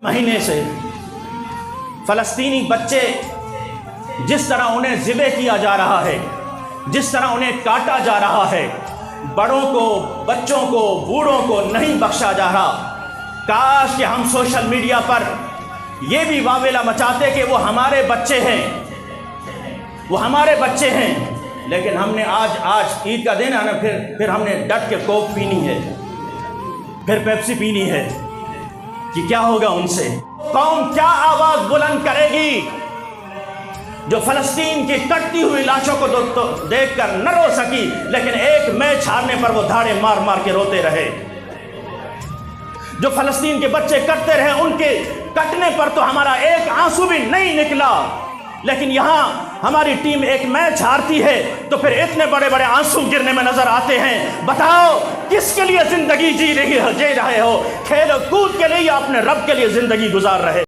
महीने से फ़लस्तीनी बच्चे जिस तरह उन्हें ज़िबे किया जा रहा है, जिस तरह उन्हें काटा जा रहा है, बड़ों को, बच्चों को, बूढ़ों को नहीं बख्शा जा रहा। काश कि हम सोशल मीडिया पर यह भी वावेला मचाते कि वो हमारे बच्चे हैं, वो हमारे बच्चे हैं। लेकिन हमने आज ईद का दिन है ना, फिर हमने डट के कोक पीनी है, फिर पेप्सी पीनी है कि क्या होगा उनसे। कौम क्या आवाज बुलंद करेगी जो फ़लस्तीन की कटती हुई लाशों को तो देखकर न रो सकी, लेकिन एक मैच हारने पर वो धाड़े मार मार के रोते रहे। जो फ़लस्तीन के बच्चे कटते रहे, उनके कटने पर तो हमारा एक आंसू भी नहीं निकला, लेकिन यहाँ हमारी टीम एक मैच हारती है तो फिर इतने बड़े बड़े आंसू गिरने में नजर आते हैं। बताओ किसके लिए जिंदगी जी रहे हो? खेल कूद के लिए या अपने रब के लिए जिंदगी गुजार रहे?